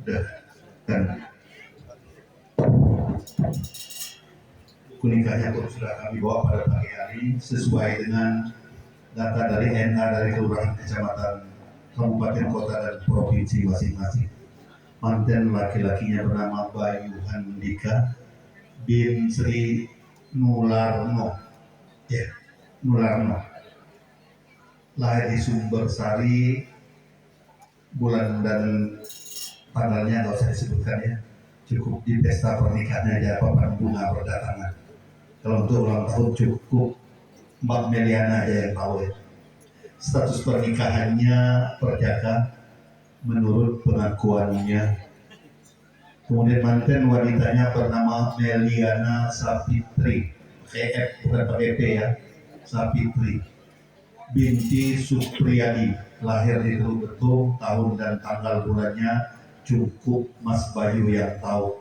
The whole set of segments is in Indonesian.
Udah kan buku nikahnya pun sudah kami bawa pada pagi hari sesuai dengan data dari NA dari kelurahan, kecamatan, kabupaten, kota, dan provinsi masing-masing. Manten laki-lakinya bernama Bayu Handika bin Sri Nularno, ya, Nularno, lahir di Sumber Sari, bulan dan tanggalnya nggak usah disebutkan ya, cukup di pesta pernikahannya aja papan bunga berdatangan. Kalau untuk ulang tahun cukup Mbak Meliana aja yang tahu ya. Status pernikahannya perjaka menurut pengakuannya. Kemudian manten wanitanya bernama Meliana Sapitri, EF bukan pakai P ya, Sapitri binti Supriyadi, lahir di Teluk Betung, tahun dan tanggal bulannya cukup Mas Bayu yang tahu.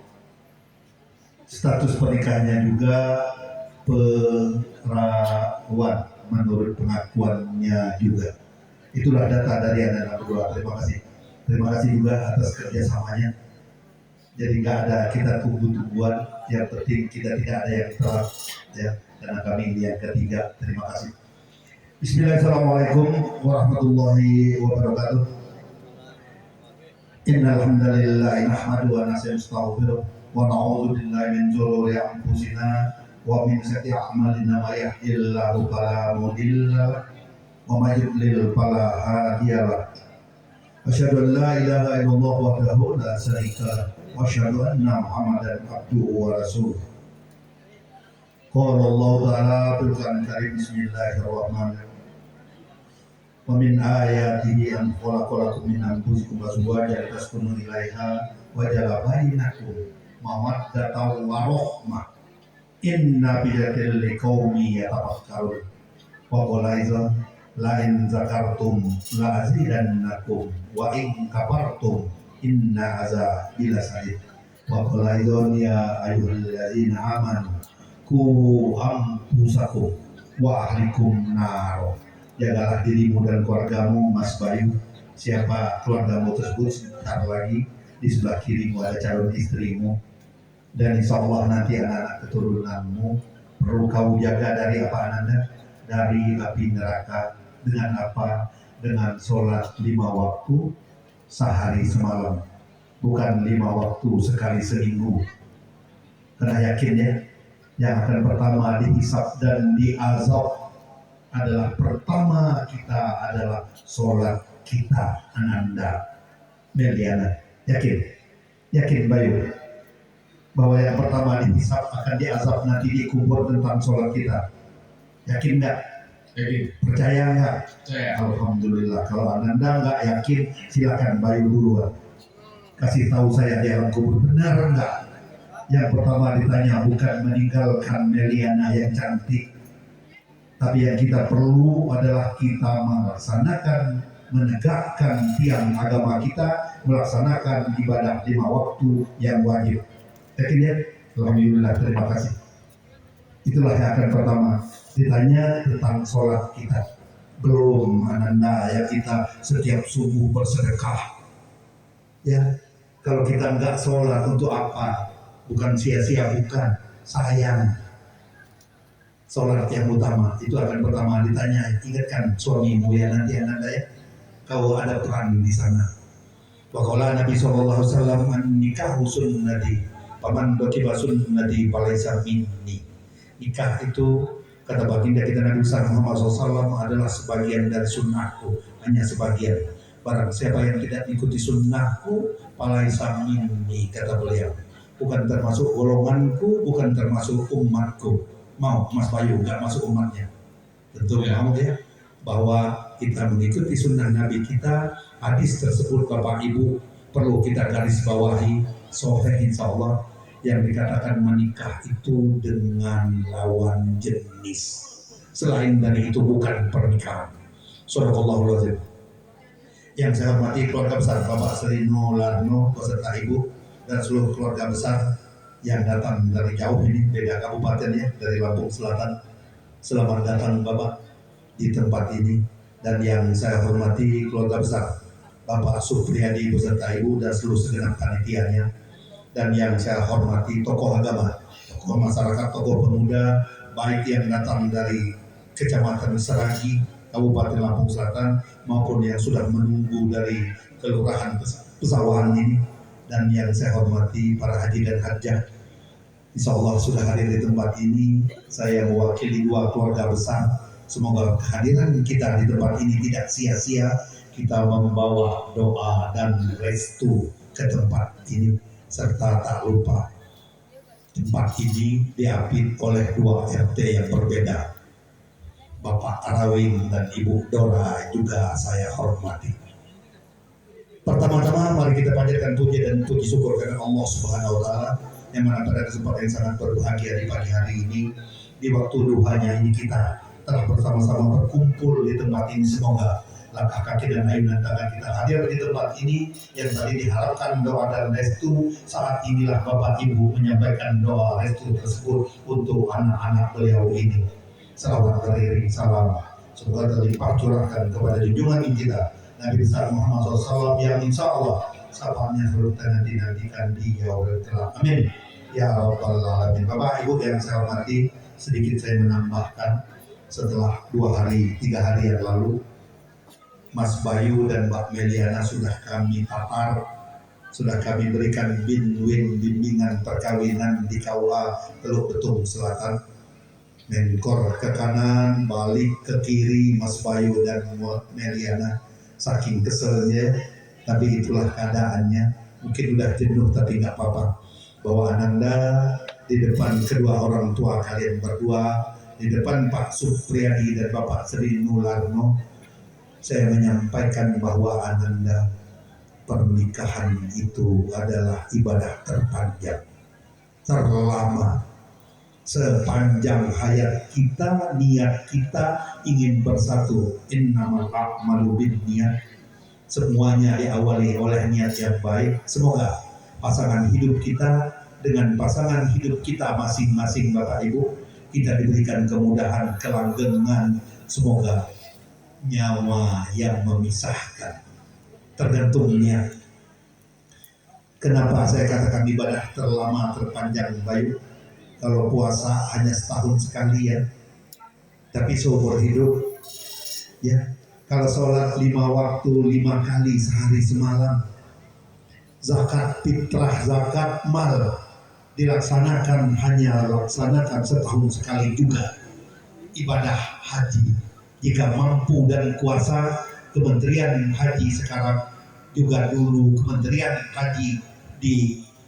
Status pernikahannya juga perawan menurut pengakuannya juga. Itulah data dari Anda berdua. Terima kasih. Terima kasih juga atas kerjasamanya. Jadi nggak ada kita tunggu-tungguan. Yang penting kita tidak ada yang telat ya. Karena kami ini yang ketiga. Terima kasih. Bismillahirrahmanirrahim warahmatullahi wabarakatuh. Innal hamdalillah nahmaduhu wa nasta'inuhu wa na'udzu billahi min shururi anfusina wa min sayyiati a'malina may yahdihillahu fala mudilla wa may yudlil fala hadiyalah. Asyhadu an la ilaha illallah wahdahu la syarika lah wa asyhadu anna Muhammadan abduhu wa rasuluh. Qala Allah ta'ala fil Qur'anil Karim, bismillahirrahmanirrahim. Wa min ayatihi an khalaqalakum min anfusikum azwajan litaskunu ilaiha wa ja'ala bainakum mawaddatan wa rahmah. Inna fi dzalika liqaumin yatafakkarun. Wa qala aidan la in zakartum la azidannakum wa in kafartum inna azabi lasadid. Wa qala aidan ya ayyuhalladzina amanu qu anfusakum wa ahlikum nar. Jagalah dirimu dan keluargamu, Mas Bayu. Siapa keluargamu tersebut sebentar lagi di sebelah kirimu ada calon istrimu, dan insya Allah nanti anak-anak keturunanmu perlu kau jaga dari apa Ananda? Dari api neraka. Dengan apa? Dengan sholat 5 waktu sehari semalam, bukan 5 waktu sekali seminggu. Karena yakin ya, yang akan pertama dihisab dan diazab adalah pertama kita adalah sholat kita, Ananda Meliana. Yakin Bayu bahwa yang pertama dihisab akan diazab nanti dikubur tentang sholat kita? Yakin nggak? Yakin. Percaya nggak? Percaya. Alhamdulillah. Kalau Ananda nggak yakin, silakan Bayu duluan kasih tahu saya di alam kubur, benar nggak? Yang pertama ditanya bukan meninggalkan Meliana yang cantik, tapi yang kita perlu adalah kita melaksanakan, menegakkan tiang agama kita, melaksanakan ibadah 5 waktu yang wajib. Yakin ya? Alhamdulillah, terima kasih. Itulah yang akan pertama ditanya tentang sholat kita. Belum Ananda ya, kita setiap subuh bersedekah. Ya, kalau kita nggak sholat untuk apa? Bukan sia-sia, bukan, sayang. Sholat yang utama itu akan pertama ditanya. Ingatkan suamimu ya nanti Ananda ya, kau ada peran di sana. Waqala Nabi SAW nikahu sunnati paman baqiba sunnati falaisa minni. Nikah itu kata baginda kita Nabi Muhammad SAW adalah sebagian dari sunnahku, hanya sebagian. Barang siapa yang tidak ikuti sunnahku falaisa minni, kata beliau, bukan termasuk golonganku, bukan termasuk umatku. Mau Mas Bayu nggak masuk umatnya? Tentu mau ya, bahwa kita mengikuti sunnah Nabi kita. Hadis tersebut Bapak Ibu perlu kita garis bawahi, sahih insya Allah, yang dikatakan menikah itu dengan lawan jenis. Selain dari itu bukan pernikahan. Shadaqallahul azim. Yang saya hormati keluarga besar Bapak Sri Nularno beserta Ibu dan seluruh keluarga besar yang datang dari jauh ini, beda kabupaten ya, dari Lampung Selatan. Selamat datang Bapak di tempat ini. Dan yang saya hormati keluarga besar Bapak Supriyadi beserta Ibu dan seluruh segenap panitianya, dan yang saya hormati tokoh agama, tokoh masyarakat, tokoh pemuda, baik yang datang dari Kecamatan Seragi, Kabupaten Lampung Selatan, maupun yang sudah menunggu dari Kelurahan Pesawahan ini, dan yang saya hormati para haji dan hajjah. Insya Allah sudah hadir di tempat ini. Saya mewakili dua keluarga besar. Semoga kehadiran kita di tempat ini tidak sia-sia. Kita membawa doa dan restu ke tempat ini, serta tak lupa tempat ini diapit oleh dua RT yang berbeda, Bapak Arawin dan Ibu Dora, juga saya hormati. Pertama-tama mari kita panjatkan puji dan puji syukur kepada Allah Subhanahu wa Ta'ala, yang mana pada kesempatan yang sangat berbahagia di pagi hari ini, di waktu duhanya ini kita telah bersama-sama berkumpul di tempat ini. Semoga langkah kaki dan ayunan tangan kita hadir di tempat ini yang tadi diharapkan doa dan restu. Saat inilah Bapak Ibu menyampaikan doa restu tersebut untuk anak-anak beliau ini. Salawat beriring salam semoga terlimpah curahkan kepada junjungan kita Nabi besar Muhammad SAW, yang insya Allah sapanya selalu dinantikan di yaumil kelak. Amin ya rabbal alamin. Bapak Ibu yang saya hormati, sedikit saya menambahkan, setelah 2-3 hari yang lalu Mas Bayu dan Mbak Meliana sudah kami tapar, sudah kami berikan bimbingan perkawinan di KUA Teluk Betung Selatan. Menkor ke kanan, balik ke kiri, Mas Bayu dan Meliana saking keselnya, tapi itulah keadaannya. Mungkin udah jenuh tapi nggak apa-apa. Bahwa Ananda di depan kedua orang tua kalian berdua, di depan Pak Supriyadi dan Bapak Sri Nularno, saya menyampaikan bahwa Ananda, pernikahan itu adalah ibadah terpanjang, terlama. Sepanjang hayat kita, niat kita ingin bersatu. Innamal a'malu binniyat. Semuanya diawali oleh niat yang baik. Semoga pasangan hidup kita dengan pasangan hidup kita masing-masing, Bapak Ibu, kita diberikan kemudahan, kelanggengan. Semoga nyawa yang memisahkan tergantung niat. Kenapa saya katakan ibadah terlama terpanjang, Bayu? Kalau puasa hanya setahun sekali ya, tapi seumur hidup ya. Kalau sholat 5 waktu 5 kali sehari semalam, zakat fitrah, zakat mal dilaksanakan, hanya laksanakan setahun sekali juga. Ibadah haji, jika mampu dan kuasa, Kementerian Haji sekarang juga dulu Kementerian Haji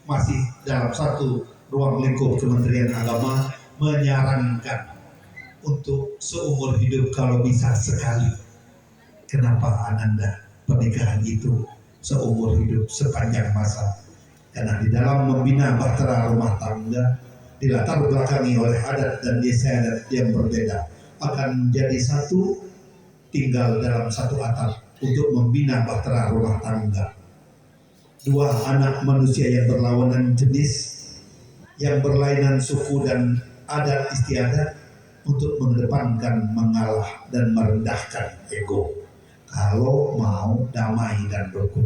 masih dalam satu ruang lingkup Kementerian Agama menyarankan untuk seumur hidup kalau bisa sekali. Kenapa Ananda pernikahan itu seumur hidup sepanjang masa? Karena di dalam membina bahtera rumah tangga dilatar belakangi oleh adat dan istiadat yang berbeda, akan menjadi satu, tinggal dalam satu atap untuk membina bahtera rumah tangga. Dua anak manusia yang berlawanan jenis, yang berlainan suku dan adat istiadat, untuk mengedepankan mengalah dan merendahkan ego kalau mau damai dan rukun.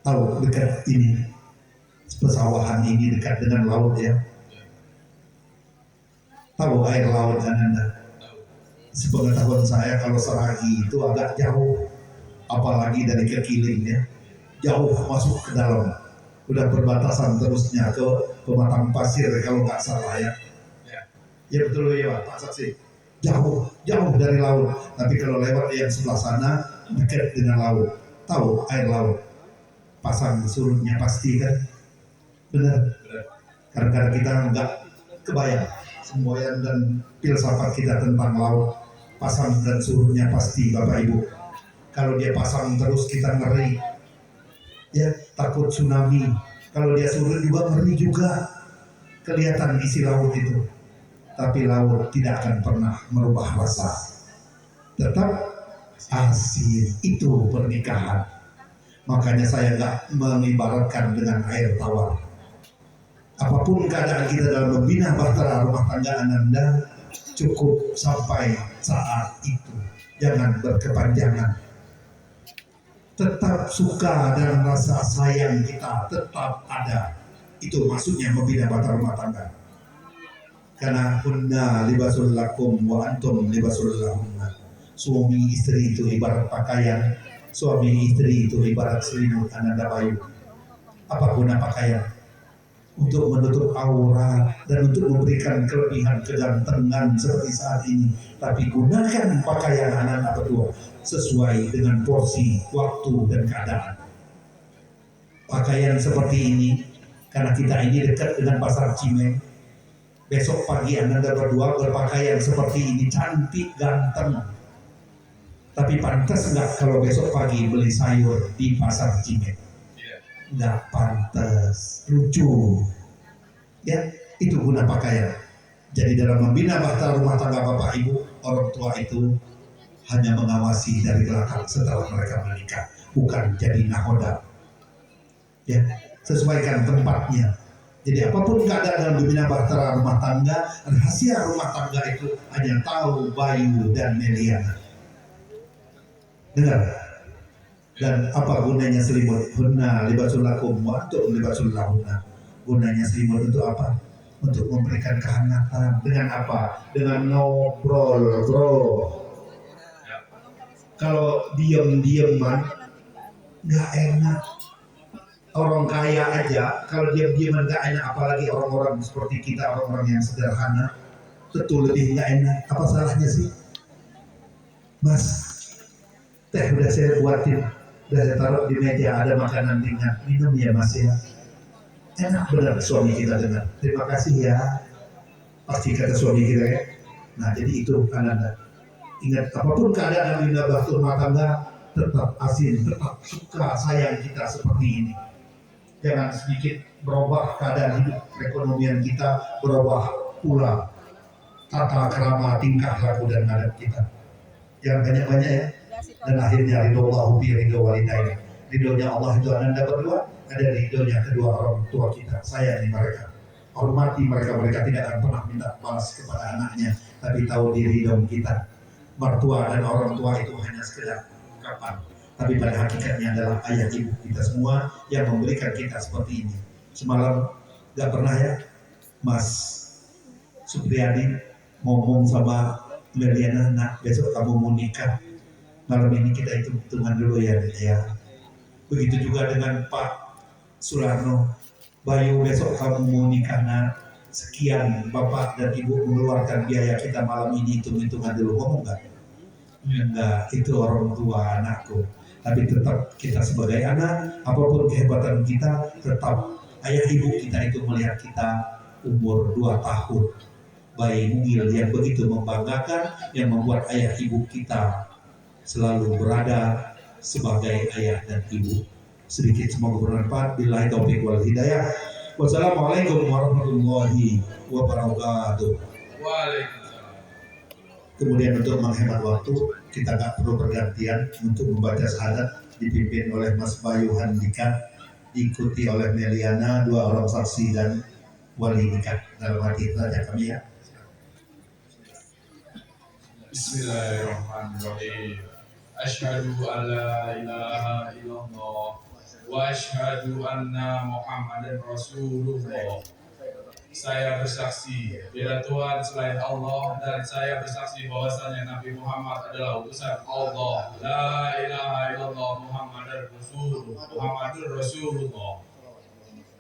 Tahu dekat ini, pesawahan ini dekat dengan laut ya. Tahu air laut Anda? Sepengetahuan saya kalau Seragi itu agak jauh, apalagi dari Kekiling ya, jauh masuk ke dalam. Udah perbatasan terusnya ke Pematang Pasir kalau nggak salah ya. Ya betul ya Pak Saksi. Jauh dari laut. Tapi kalau lewat yang sebelah sana dekat dengan laut. Tahu air laut. Pasang surutnya pasti kan. Benar. Karena kita nggak kebayang semboyan dan filsafat kita tentang laut. Pasang dan surutnya pasti Bapak Ibu. Kalau dia pasang terus kita ngeri. Ya, takut tsunami. Kalau dia surut juga ngeri juga. Kelihatan isi laut itu. Tapi laut tidak akan pernah merubah rasa. Tetap asin. Itu pernikahan. Makanya saya nggak mengibaratkan dengan air tawar. Apapun keadaan kita dalam membina bahtera rumah tangga Ananda, cukup sampai saat itu. Jangan berkepanjangan. tetap suka dan rasa sayang kita tetap ada. Itu maksudnya membina bahtera rumah tangga. Karena hunna libasul lakum wa antum libasul lahunna. Suami istri itu ibarat pakaian, suami istri itu ibarat selimut ananda bayu. Apa guna pakaian? Untuk menutup aura dan untuk memberikan kelebihan kegantengan seperti saat ini. Tapi gunakan pakaian anak-anak berdua sesuai dengan porsi, waktu, dan keadaan. Pakaian seperti ini, karena kita ini dekat dengan pasar Cimeng, besok pagi Anda berdua berpakaian seperti ini, cantik, ganteng. Tapi pantas nggak kalau besok pagi beli sayur di pasar Cimeng? Nggak pantas, lucu. Ya, itu guna pakaian. Jadi dalam membina bahtera rumah tangga Bapak Ibu, orang tua itu hanya mengawasi dari belakang setelah mereka menikah, bukan jadi nahoda. Ya, sesuaikan tempatnya. Jadi apapun keadaan dalam membina bahtera rumah tangga, rahasia rumah tangga itu hanya tahu Bayu dan Meliana. Dengar? Dan apa gunanya selimut? Hunna libasul lakum wa antum libasul lahunna. Gunanya selimut untuk apa? Untuk memberikan kehangatan. Dengan apa? Dengan ngobrol, bro. Kalau diem-dieman nggak enak. Orang kaya aja kalau diem-dieman nggak enak, apalagi orang-orang seperti kita, orang-orang yang sederhana, tentu lebih nggak enak. Apa salahnya sih? Mas, teh udah saya buatin, udah saya taruh di meja, ada makanan ringan, minum ya Mas ya. Enak benar suami kita dengar. Terima kasih ya. Pasti kata suami kita ya. Nah jadi itu Anda ingat, apapun keadaan yang bahtera rumah tangga, tetap asin, tetap suka sayang kita seperti ini. Jangan sedikit berubah keadaan hidup perekonomian kita, berubah pula tata krama, tingkah laku dan adab kita. Jangan banyak-banyak ya. Dan akhirnya ridho Allah bi ridho walidain. Ridhonya Allah itu Anda berdua, ada ridhonya kedua orang tua kita. Sayangi mereka, hormati mereka. Mereka tidak akan pernah minta balas kepada anaknya, tapi tahu diri dong kita. Mertua dan orang tua itu hanya sekedar ungkapan, tapi pada hakikatnya adalah ayah ibu kita semua yang memberikan kita seperti ini. Semalam gak pernah ya Mas Supriyadi ngomong sama Meliana, nak besok kamu mau nikah, malam ini kita hitung-hitungan dulu ya. Begitu juga dengan Pak Sularno, Bayu besok kamu mau nikah nak, sekian bapak dan ibu mengeluarkan biaya kita malam ini, hitung-hitungan dulu. Ngomong nggak? Enggak, itu orang tua anakku. Tapi tetap kita sebagai anak, apapun kehebatan kita, tetap ayah ibu kita itu melihat kita umur 2 tahun, bayi mungil yang begitu membanggakan, yang membuat ayah ibu kita selalu berada sebagai ayah dan ibu. Sedikit semoga bermanfaat. Billahi taufiq wal hidayah. Wassalamualaikum warahmatullahi wabarakatuh. Waalaikumsalam. Kemudian untuk menghemat waktu, kita tak perlu bergantian untuk membaca syahadat, dipimpin oleh Mas Bayu Handika, diikuti oleh Meliana, 2 orang saksi dan wali nikah. Dalam hati saja kami ya. Bismillahirrahmanirrahim. Asyhadu an la ilaha illallah wa asyhadu anna Muhammadan Rasulullah. Saya bersaksi bila Tuhan selain Allah, dan saya bersaksi bahwasanya Nabi Muhammad adalah utusan Allah. La ilaha illallah Muhammadur Rasulullah.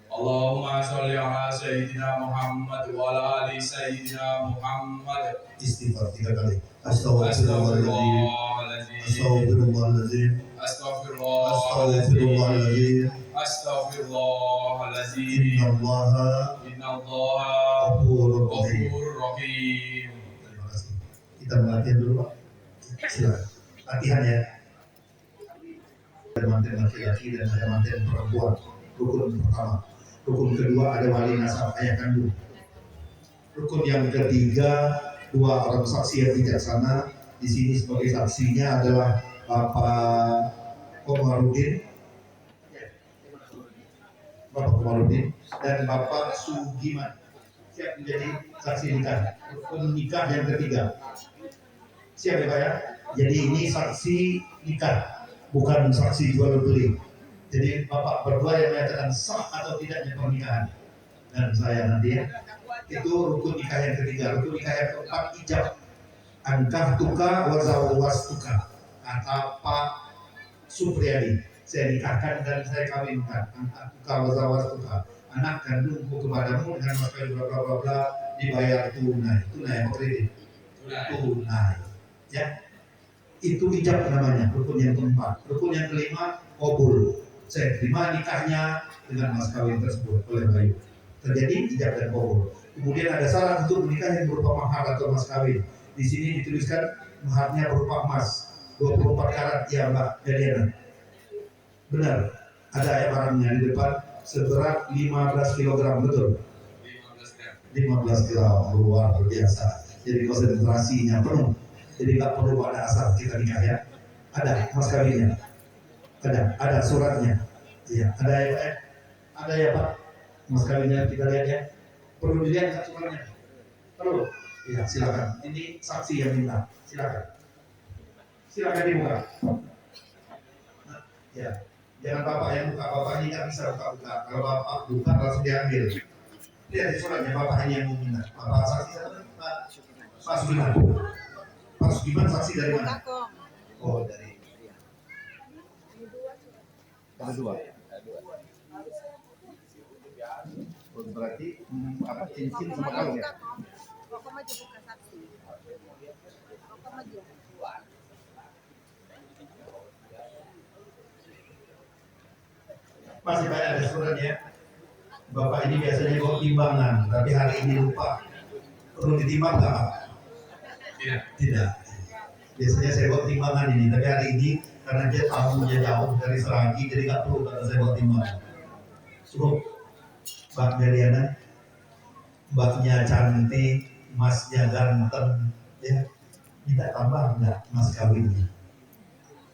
Allahumma sholli ala sayyidina Muhammad wa ala ali sayyidina Muhammad. Istighfar 3 kali. Astaghfirullahaladzim. Astaghfirullahaladzim. Astaghfirullahaladzim. Astaghfirullahaladzim. Innallaha ghafurur rahim. Terima kasih. Kita latihan dulu Pak. Silakan. Latihan ya. Ada manten laki-laki dan ada manten perempuan. Rukun pertama. Rukun kedua ada wali nasab ayah kandung. Rukun yang ketiga 2 orang saksi yang bijaksana. Di sini sebagai saksinya adalah Bapak Komarudin, dan Bapak Sugiman siap menjadi saksi nikah. Rukun nikah yang ketiga. Siap ya Pak ya? Jadi ini saksi nikah. bukan saksi jual beli. Jadi bapak berdua yang menyatakan sah atau tidaknya pernikahan, dan saya nanti ya. Itu rukun nikah yang ketiga. Rukun nikah yang keempat ijab. Angkah tuka wazawas tuka. Kata Pak Supriyadi, saya nikahkan dan saya kawinkan. Angkah tuka wazawas tuka. Anak kandungku kepadamu dengan mas kawin bla bla bla bla, dibayar tunai. Tunai apa kredit? Tunai. Ya. Itu ijab namanya, rukun yang keempat. Rukun yang kelima, qabul. Saya terima nikahnya dengan mas kawin tersebut oleh Bayu. Terjadi ijab dan qabul. Kemudian ada syarat untuk menikah yang berupa mahar atau mas kawin. Di sini dituliskan maharnya berupa emas 24 karat, ya Mbak Deliana. Benar. Ada ayat barangnya di depan seberat 15 kg, betul? 15 gram, luar biasa. Jadi konsentrasinya penuh. Jadi nggak perlu ada asal kita nikah ya. Ada mas kawinnya. Ada suratnya. Iya, ada ya Pak. Mas kawinnya kita lihat ya. Perlu dilihat nggak suratnya? Perlu. Iya, silakan. Ini saksi yang minta. Silakan. Silakan dibuka. Nah, ya. Jangan bapak yang buka. Bapak ini nggak bisa buka. Kalau bapak buka langsung diambil. Lihat di suratnya, bapak ini yang meminta. Bapak saksi siapa? Pak Sugiman. Pak Sugiman saksi dari mana? Oh, dari. Ada dua. Berarti apa cincin sama kalung ya? Pokok maju buka saksi. Pokok maju. Masih banyak ada suratnya. Bapak ini biasanya bawa timbangan, tapi hari ini lupa. Perlu ditimbang nggak Pak? Tidak. Biasanya saya bawa timbangan ini, tapi hari ini karena dia tamunya jauh dari Seragi, jadi nggak perlu kalau saya bawa timbangan. Cukup. Mbak Meriana, mbaknya cantik, masnya ganteng, ya. Minta tambah nggak mas kawinnya?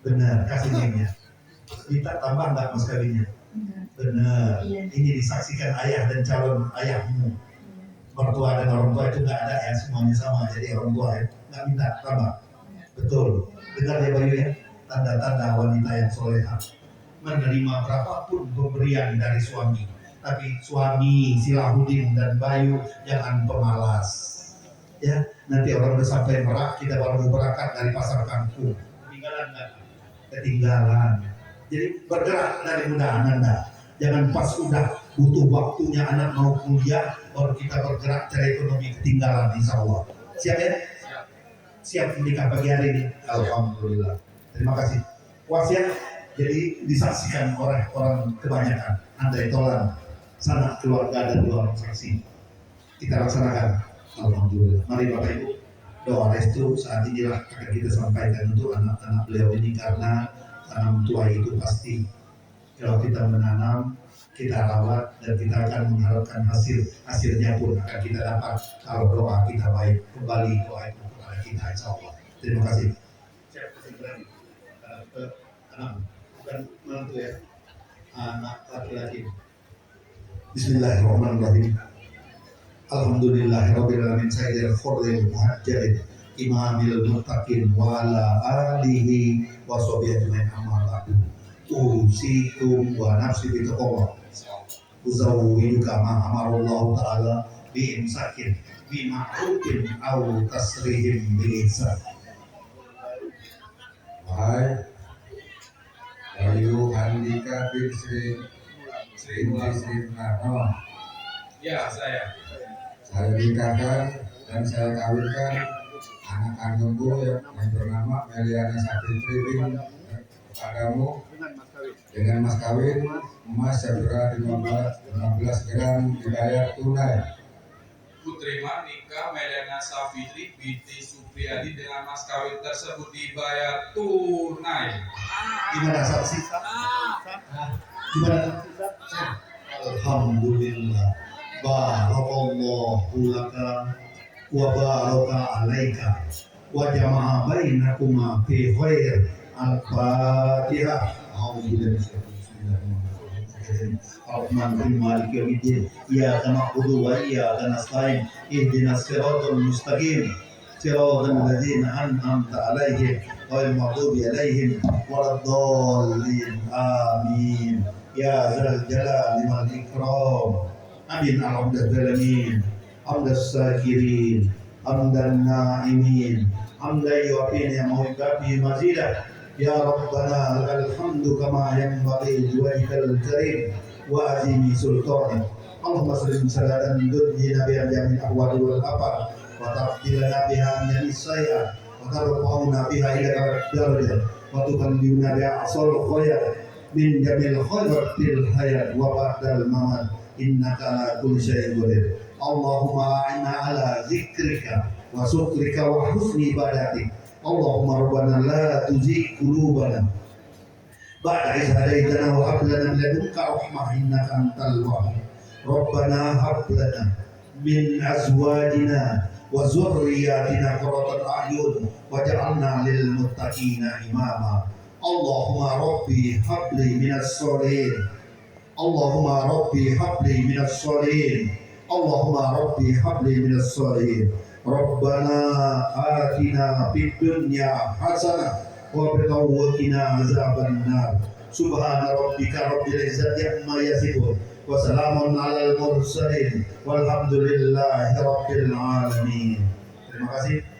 Benar, kasih nimnya. Minta tambah nggak mas kawinnya? Benar. Ini disaksikan ayah dan calon ayahmu. Mertua dan orang tua itu nggak ada ya, semuanya sama. Jadi orang tua ya nggak minta tambah. Betul. Dengar ya Bayu ya, tanda-tanda wanita yang solehah menerima berapapun pemberian dari suami. Tapi suami Silahudin dan Bayu jangan pemalas. Ya, nanti orang udah sampai Merak, kita baru mau berangkat dari pasar kangkung. Ketinggalan kan? Ketinggalan. Jadi bergerak dari muda Ananda. Jangan pas udah butuh waktunya anak mau kuliah baru kita bergerak cari ekonomi, ketinggalan insya Allah. Siap ya? Siap menikah pagi hari ini. Alhamdulillah. Terima kasih. Wasiat jadi disaksikan oleh orang kebanyakan. Andai tolan sana keluarga dan dua orang saksi. Kita laksanakan. Alhamdulillah. Mari Bapak Ibu, doa restu saat inilah akan kita sampaikan untuk anak-anak beliau ini, karena tanam tua itu pasti kalau kita menanam, kita rawat, dan kita akan mengharapkan hasilnya pun akan kita dapat kalau doa kita baik. Kembali doa itu kepada kita insya Allah. Terima kasih. Siap lagi. Anak bukan menantu ya, anak laki-laki. Bismillahirrahmanirrahim. Alhamdulillahirabbil alamin, sayyidil khurril muhajjalin imamil muttaqin wa ala alihi wa sahbihi ajmain, amma ba'du. Usikum wa nafsi bi taqwa. Uzawwijuka ma amarallahu ta'ala bi imsakin bi ma'rufin aw tasrihim bi ihsan. Hai Bayu Andika bin Sri Narno. Ya, saya. Saya nikahkan dan saya kawinkan anak kandungku yang bernama Meliana Sapitri bin kepadamu dengan mas kawin emas seberat 15 gram dibayar tunai. Ku terima nikah Meliana Safitri binti Supriyadi dengan mas kawin tersebut dibayar tunai. Gimana saksi? Gimana saksi? Alhamdulillah. Barakallahu laka wa baraka alaika wa jama'a bainakuma fi khair. Al-Fatihah. Ar-Rahman Maliki yaumiddin. Iyyaka na'budu wa iyyaka nasta'in. Ihdinas siratal mustaqim. صراط الذين أنعمت عليهم غير المغضوب عليهم ولا الضالين آمين يا ذا الجلال والإكرام آمين الحمد لله حمد الساكرين حمد النائمين حمدا يوافي نعمه ويكافئ مزيدا يا ربنا لك الحمد كما ينبغي لوجهك الكريم وعظيم سلطانك اللهم صل وسلم تنجينا بها من الاحوال والافات وتغفرنا بها من السيئات وترفعنا بها الى الدرجه وتكلمنا بها اقصى الخير من جميع الخيرات في الحياه وبعد الممات انك على كل شيء قدير اللهم اعنا على ذكرك وشكرك وحسن عبادتك اللهم ربنا لا تزغ قلوبنا بعد إذ هديتنا وهب لنا من لدنك رحمة إنك أنت الوهاب ربنا هب لنا من أزواجنا وذرياتنا قرة أعين واجعلنا للمتقين إماما اللهم ربي هب لي من الصالحين اللهم ربي هب لي من الصالحين اللهم ربي هب لي من الصالحين ربنا آتنا في الدنيا حسنة وقنا عذاب النار سبحان ربك رب العزة عما يصفون وسلام على المرسلين والحمد لله رب العالمين. Terima kasih.